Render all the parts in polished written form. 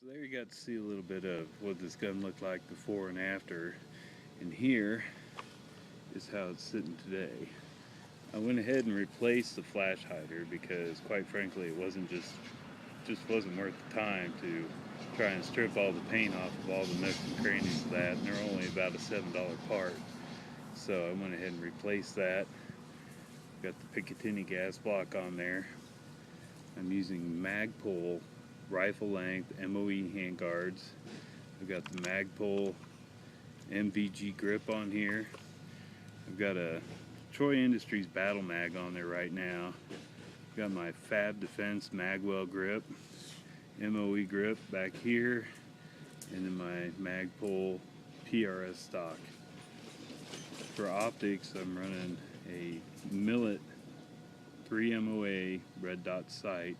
So there you got to see a little bit of what this gun looked like before and after. And here is how it's sitting today. I went ahead and replaced the flash hider because quite frankly it just wasn't worth the time to try and strip all the paint off of all the nooks and crannies of that, and they're only about a $7 part. So I went ahead and replaced that. Got the Picatinny gas block on there. I'm using Magpul rifle length MOE handguards. I've got the Magpul MVG grip on here. I've got a Troy Industries battle mag on there right now. I've got my Fab Defense Magwell grip, MOE grip back here, and then my Magpul PRS stock. For optics, I'm running a Millet 3 MOA red dot sight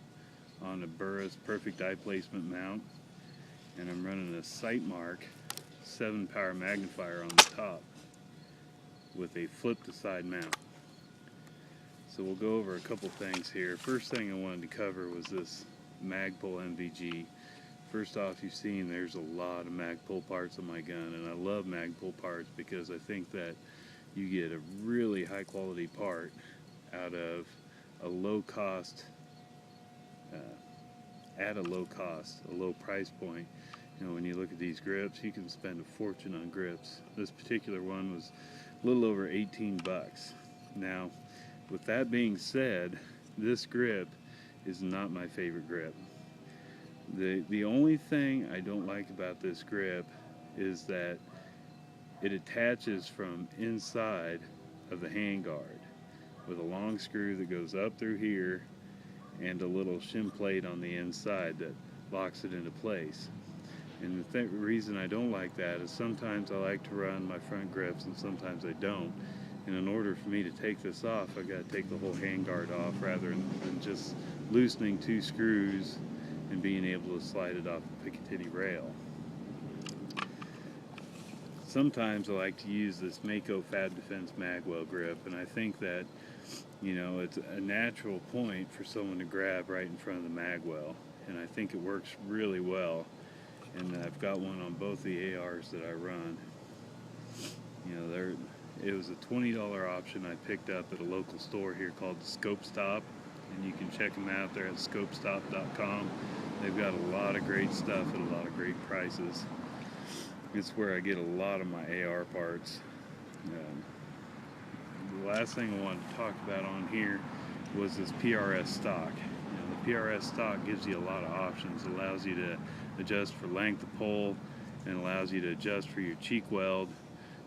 on a Burris perfect eye placement mount, and I'm running a Sightmark 7 power magnifier on the top with a flip to side mount. So we'll go over a couple things here. First thing I wanted to cover was this Magpul MVG. First off, you've seen there's a lot of Magpul parts on my gun, and I love Magpul parts because I think that you get a really high quality part out of a low cost, at a low cost, a low price point. You know, when you look at these grips, you can spend a fortune on grips. This particular one was a little over 18 bucks. Now, with that being said, this grip is not my favorite grip. The only thing I don't like about this grip is that it attaches from inside of the handguard with a long screw that goes up through here and a little shim plate on the inside that locks it into place. And the reason I don't like that is sometimes I like to run my front grips and sometimes I don't. And in order for me to take this off, I got to take the whole handguard off rather than just loosening 2 screws and being able to slide it off the Picatinny rail. Sometimes I like to use this Mako Fab Defense Magwell grip, and I think that, you know, it's a natural point for someone to grab right in front of the magwell, and I think it works really well. And I've got one on both the ARs that I run. You know, it was a $20 option I picked up at a local store here called Scope Stop, and you can check them out there at scopestop.com. They've got a lot of great stuff at a lot of great prices. It's where I get a lot of my AR parts. The last thing I wanted to talk about on here was this PRS stock. You know, the PRS stock gives you a lot of options. It allows you to adjust for length of pull and allows you to adjust for your cheek weld,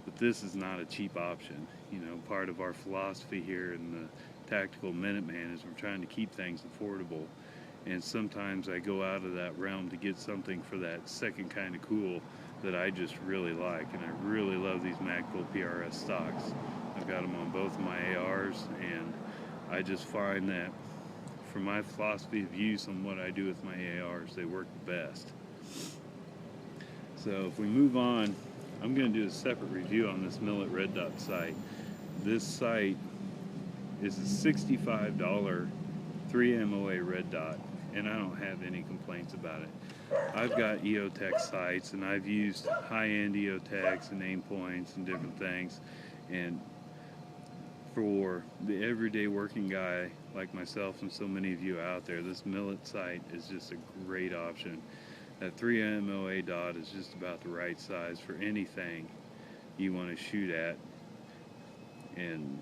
but this is not a cheap option. You know, part of our philosophy here in the Tactical Minuteman is we're trying to keep things affordable, and sometimes I go out of that realm to get something for that second kind of cool that I just really like, and I really love these Magpul PRS stocks. I've got them on both of my ARs, and I just find that for my philosophy of use on what I do with my ARs, they work the best. So if we move on, I'm going to do a separate review on this Millet red dot sight. This sight is a $65 3 MOA red dot, and I don't have any complaints about it. I've got EOTech sights, and I've used high-end EOTechs and aim points and different things, and for the everyday working guy like myself and so many of you out there, this Millet sight is just a great option. That 3 MOA dot is just about the right size for anything you want to shoot at, and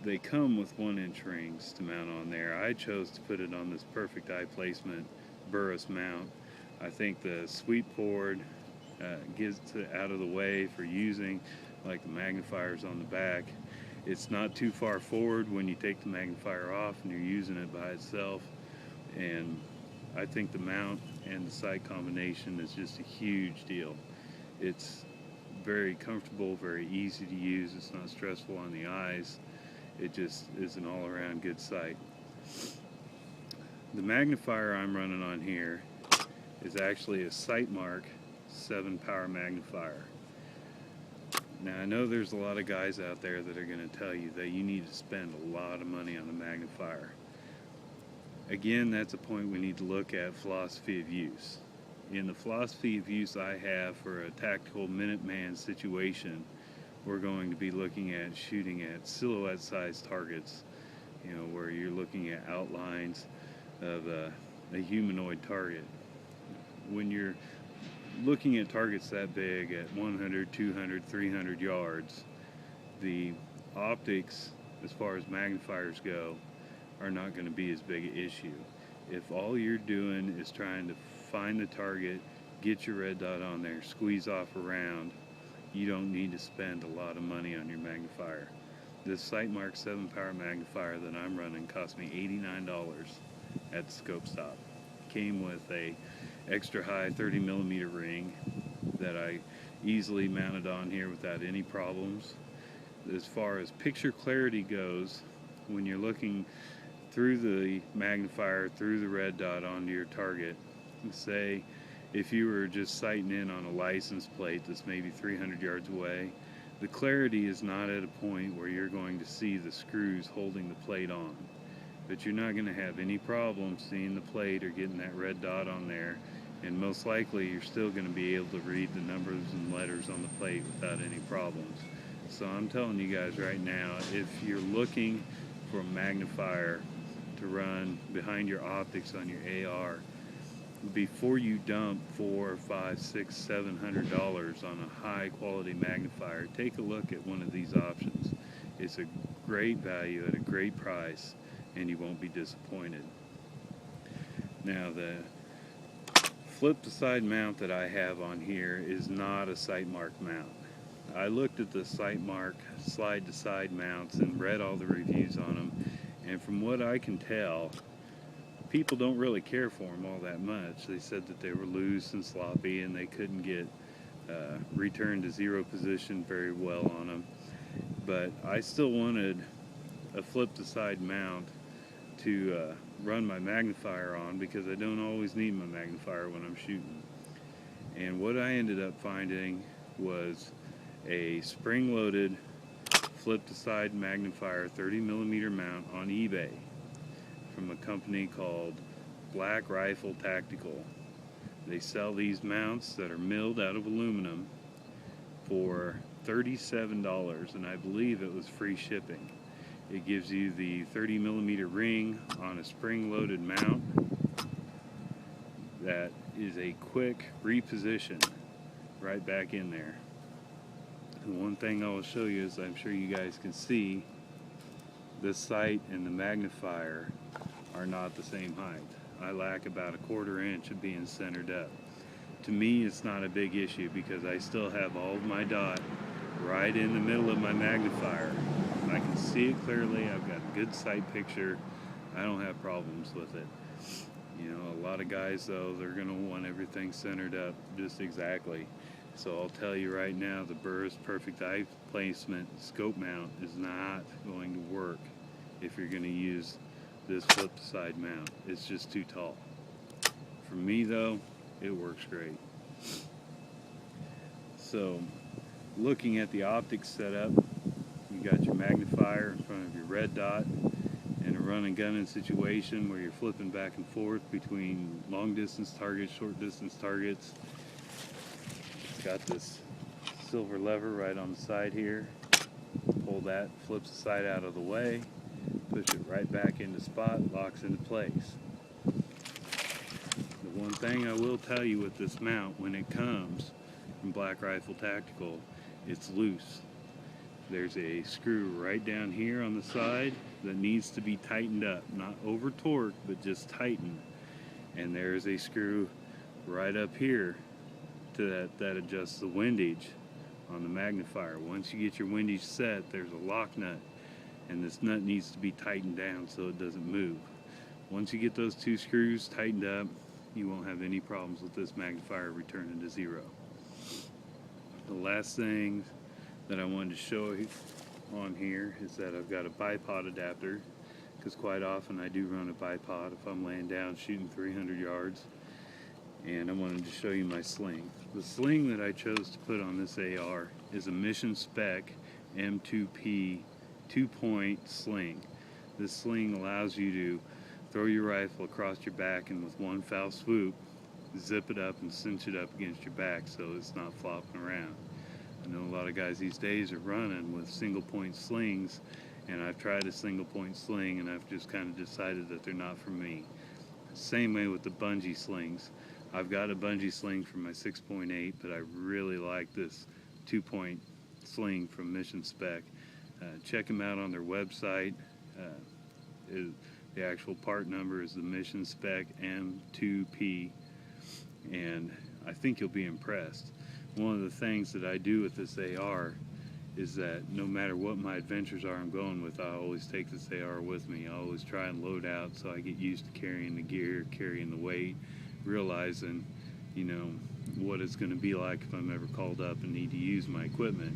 they come with 1-inch rings to mount on there. I chose to put it on this perfect eye placement Burris mount. I think the sweep forward gets it out of the way for using, like the magnifiers on the back. It's not too far forward when you take the magnifier off and you're using it by itself, and I think the mount and the sight combination is just a huge deal. It's very comfortable, very easy to use. It's not stressful on the eyes. It just is an all-around good sight. The magnifier I'm running on here is actually a Sightmark 7 power magnifier. Now I know there's a lot of guys out there that are going to tell you that you need to spend a lot of money on a magnifier. Again, that's a point we need to look at philosophy of use. In the philosophy of use I have for a tactical Minuteman situation, we're going to be looking at shooting at silhouette-sized targets, where you're looking at outlines of a humanoid target. When you're looking at targets that big at 100, 200, 300 yards, the optics, as far as magnifiers go, are not going to be as big an issue. If all you're doing is trying to find the target, get your red dot on there, squeeze off around, you don't need to spend a lot of money on your magnifier. This Sightmark 7-power magnifier that I'm running cost me $89 at the scope stop. Came with a extra high 30mm ring that I easily mounted on here without any problems. As far as picture clarity goes, when you're looking through the magnifier, through the red dot onto your target, say if you were just sighting in on a license plate that's maybe 300 yards away, the clarity is not at a point where you're going to see the screws holding the plate on. But you're not going to have any problem seeing the plate or getting that red dot on there, and most likely you're still going to be able to read the numbers and letters on the plate without any problems. So I'm telling you guys right now, if you're looking for a magnifier to run behind your optics on your AR, before you dump $400, $500, $600, $700 on a high quality magnifier, take a look at one of these options. It's a great value at a great price, and you won't be disappointed. Now, the flip to side mount that I have on here is not a Sightmark mount. I looked at the Sightmark slide to side mounts and read all the reviews on them, and from what I can tell, people don't really care for them all that much. They said that they were loose and sloppy and they couldn't get return to zero position very well on them. But I still wanted a flip to side mount to run my magnifier on, because I don't always need my magnifier when I'm shooting. And what I ended up finding was a spring-loaded flip to side magnifier 30mm mount on eBay from a company called Black Rifle Tactical. They sell these mounts that are milled out of aluminum for $37, and I believe it was free shipping. It gives you the 30mm ring on a spring-loaded mount that is a quick reposition right back in there. And one thing I will show you is, I'm sure you guys can see, the sight and the magnifier are not the same height. I lack about a 1/4 inch of being centered up. To me, it's not a big issue because I still have all of my dot right in the middle of my magnifier. I can see it clearly. I've got a good sight picture. I don't have problems with it. A lot of guys though, they're going to want everything centered up just exactly. So I'll tell you right now, the Burris Perfect Eye Placement scope mount is not going to work if you're going to use this flip side mount. It's just too tall. For me though, it works great. So looking at the optics setup, you got your magnifier in front of your red dot. In a run and gunning situation where you're flipping back and forth between long distance targets, short distance targets, it's got this silver lever right on the side here. Pull that, flips the sight out of the way, push it right back into spot, locks into place. The one thing I will tell you with this mount, when it comes from Black Rifle Tactical, it's loose. There's a screw right down here on the side that needs to be tightened up, not over torqued, but just tightened. And there's a screw right up here to that adjusts the windage on the magnifier. Once you get your windage set, there's a lock nut, and this nut needs to be tightened down so it doesn't move. Once you get those two screws tightened up, you won't have any problems with this magnifier returning to zero. The last thing that I wanted to show you on here is that I've got a bipod adapter, because quite often I do run a bipod if I'm laying down shooting 300 yards. And I wanted to show you my sling. The sling that I chose to put on this AR is a mission spec M2P 2-point sling. This sling allows you to throw your rifle across your back and with one foul swoop, zip it up and cinch it up against your back so it's not flopping around. I know a lot of guys these days are running with single point slings, and I've tried a single point sling and I've just kind of decided that they're not for me. Same way with the bungee slings. I've got a bungee sling for my 6.8, but I really like this 2-point sling from Mission Spec. Check them out on their website. The actual part number is the Mission Spec M2P, and I think you'll be impressed. One of the things that I do with this AR is that no matter what my adventures are I'm going with, I always take this AR with me. I always try and load out so I get used to carrying the gear, carrying the weight, realizing, you know, what it's going to be like if I'm ever called up and need to use my equipment.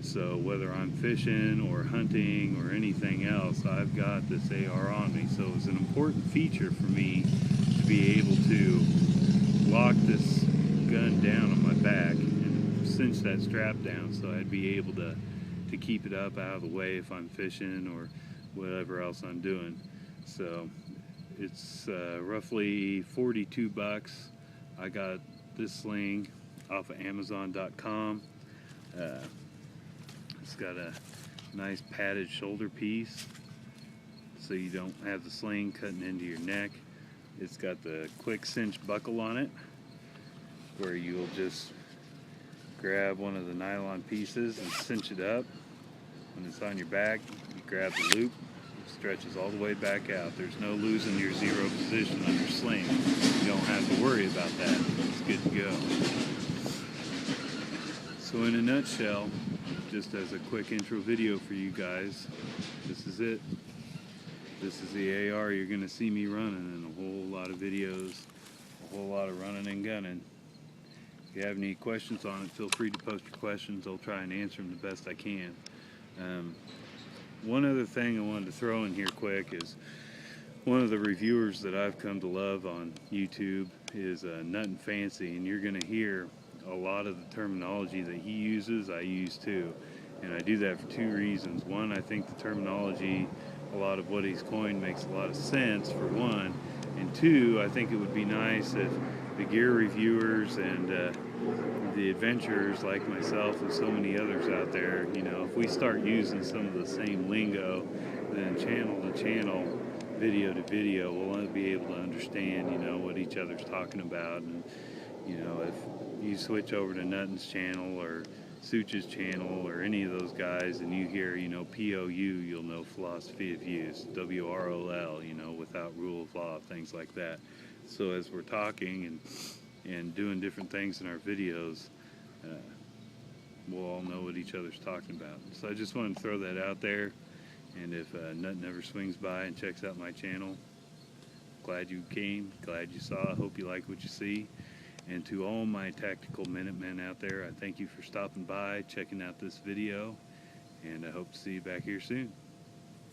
So whether I'm fishing or hunting or anything else, I've got this AR on me. So it's an important feature for me to be able to lock this gun down on my back and cinch that strap down so I'd be able to keep it up out of the way if I'm fishing or whatever else I'm doing. So it's roughly 42 bucks. I got this sling off of Amazon.com. It's got a nice padded shoulder piece so you don't have the sling cutting into your neck. It's got the quick cinch buckle on it where you'll just grab one of the nylon pieces and cinch it up. When it's on your back, you grab the loop, it stretches all the way back out. There's no losing your zero position on your sling. You don't have to worry about that. It's good to go. So in a nutshell, just as a quick intro video for you guys, this is it. This is the AR you're going to see me running in a whole lot of videos, a whole lot of running and gunning. If you have any questions on it, feel free to post your questions. I'll try and answer them the best I can. One other thing I wanted to throw in here quick is one of the reviewers that I've come to love on YouTube is Nut and Fancy, and you're going to hear a lot of the terminology that he uses, I use too. And I do that for two reasons. One, I think the terminology, a lot of what he's coined makes a lot of sense, for one. And two, I think it would be nice if the gear reviewers and the adventurers like myself and so many others out there, you know, if we start using some of the same lingo, then channel to channel, video to video, we'll be able to understand, you know, what each other's talking about. And, you know, if you switch over to Nutton's channel or Such's channel or any of those guys and you hear, you know, POU, you'll know philosophy of use, WROL, you know, without rule of law, things like that. So as we're talking and doing different things in our videos, we'll all know what each other's talking about. So I just wanted to throw that out there. And if Nut never swings by and checks out my channel, glad you came, glad you saw, hope you like what you see. And to all my Tactical Minutemen out there, I thank you for stopping by, checking out this video, and I hope to see you back here soon.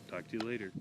Talk to you later.